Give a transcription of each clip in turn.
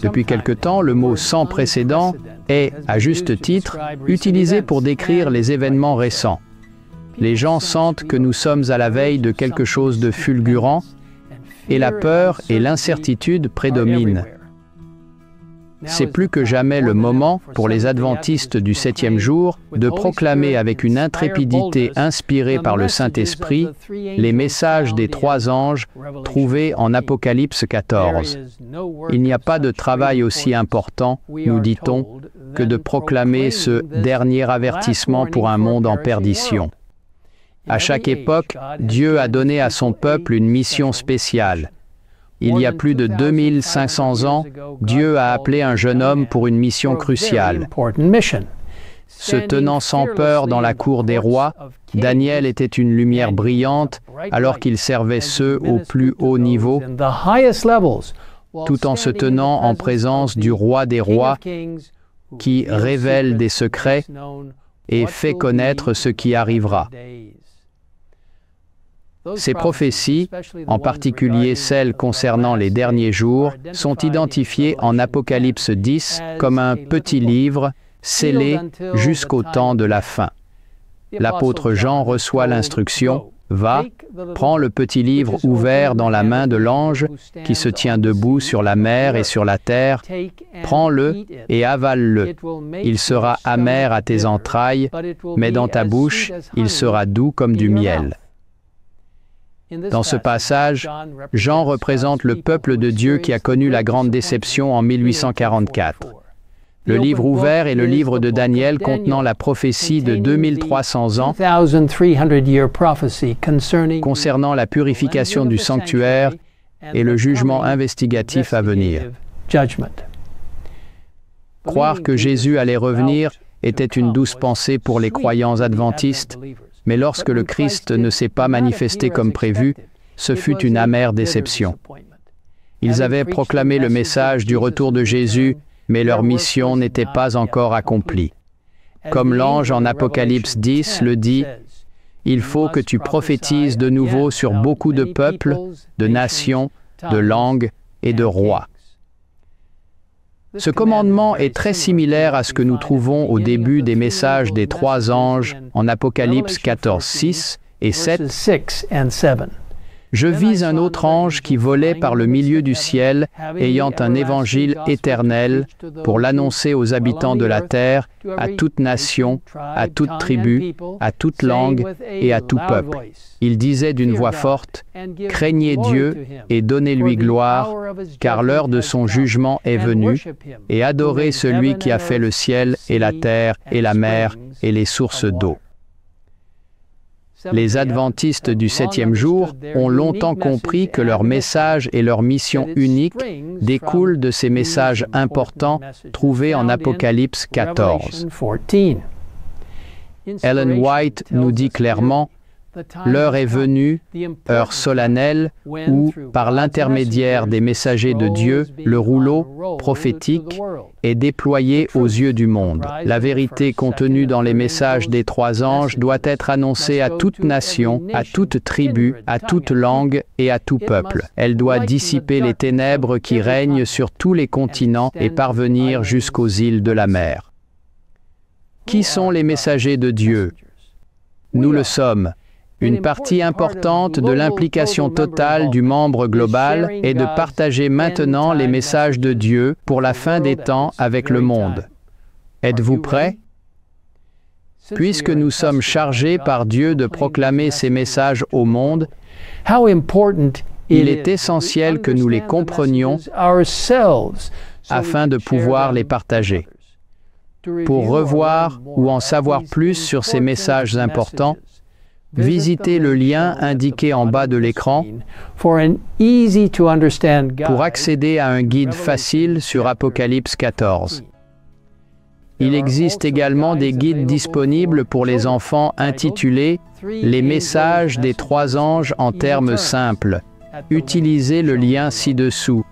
Depuis quelque temps, le mot « sans précédent » est, à juste titre, utilisé pour décrire les événements récents. Les gens sentent que nous sommes à la veille de quelque chose de fulgurant et la peur et l'incertitude prédominent. C'est plus que jamais le moment pour les adventistes du 7e jour de proclamer avec une intrépidité inspirée par le Saint-Esprit les messages des 3 anges trouvés en Apocalypse 14. Il n'y a pas de travail aussi important, nous dit-on, que de proclamer ce dernier avertissement pour un monde en perdition. À chaque époque, Dieu a donné à son peuple une mission spéciale. Il y a plus de 2500 ans, Dieu a appelé un jeune homme pour une mission cruciale. Se tenant sans peur dans la cour des rois, Daniel était une lumière brillante alors qu'il servait ceux au plus haut niveau, tout en se tenant en présence du roi des rois qui révèle des secrets et fait connaître ce qui arrivera. Ces prophéties, en particulier celles concernant les derniers jours, sont identifiées en Apocalypse 10 comme un petit livre scellé jusqu'au temps de la fin. L'apôtre Jean reçoit l'instruction « Va, prends le petit livre ouvert dans la main de l'ange qui se tient debout sur la mer et sur la terre, prends-le et avale-le. Il sera amer à tes entrailles, mais dans ta bouche, il sera doux comme du miel. » Dans ce passage, Jean représente le peuple de Dieu qui a connu la grande déception en 1844. Le livre ouvert est le livre de Daniel contenant la prophétie de 2300 ans concernant la purification du sanctuaire et le jugement investigatif à venir. Croire que Jésus allait revenir était une douce pensée pour les croyants adventistes, mais lorsque le Christ ne s'est pas manifesté comme prévu, ce fut une amère déception. Ils avaient proclamé le message du retour de Jésus, mais leur mission n'était pas encore accomplie. Comme l'ange en Apocalypse 10 le dit, « Il faut que tu prophétises de nouveau sur beaucoup de peuples, de nations, de langues et de rois. » Ce commandement est très similaire à ce que nous trouvons au début des messages des 3 anges en Apocalypse 14, 6 et 7. Je vis un autre ange qui volait par le milieu du ciel, ayant un évangile éternel pour l'annoncer aux habitants de la terre, à toute nation, à toute tribu, à toute langue et à tout peuple. Il disait d'une voix forte, « Craignez Dieu et donnez-lui gloire, car l'heure de son jugement est venue, et adorez celui qui a fait le ciel et la terre et la mer et les sources d'eau. » Les adventistes du 7e jour ont longtemps compris que leur message et leur mission unique découlent de ces messages importants trouvés en Apocalypse 14. Ellen White nous dit clairement « L'heure est venue, heure solennelle, où, par l'intermédiaire des messagers de Dieu, le rouleau prophétique est déployé aux yeux du monde. La vérité contenue dans les messages des 3 anges doit être annoncée à toute nation, à toute tribu, à toute langue et à tout peuple. Elle doit dissiper les ténèbres qui règnent sur tous les continents et parvenir jusqu'aux îles de la mer. Qui sont les messagers de Dieu? Nous le sommes. Une partie importante de l'implication totale du membre global est de partager maintenant les messages de Dieu pour la fin des temps avec le monde. Êtes-vous prêts? Puisque nous sommes chargés par Dieu de proclamer ces messages au monde, il est essentiel que nous les comprenions afin de pouvoir les partager. Pour revoir ou en savoir plus sur ces messages importants, visitez le lien indiqué en bas de l'écran pour accéder à un guide facile sur Apocalypse 14. Il existe également des guides disponibles pour les enfants intitulés « Les messages des 3 anges en termes simples ». Utilisez le lien ci-dessous.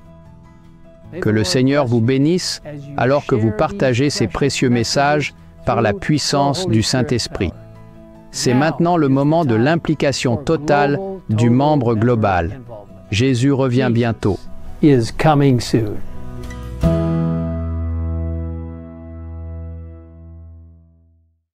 Que le Seigneur vous bénisse alors que vous partagez ces précieux messages par la puissance du Saint-Esprit. C'est maintenant le moment de l'implication totale du membre global. Jésus revient bientôt. Is coming soon.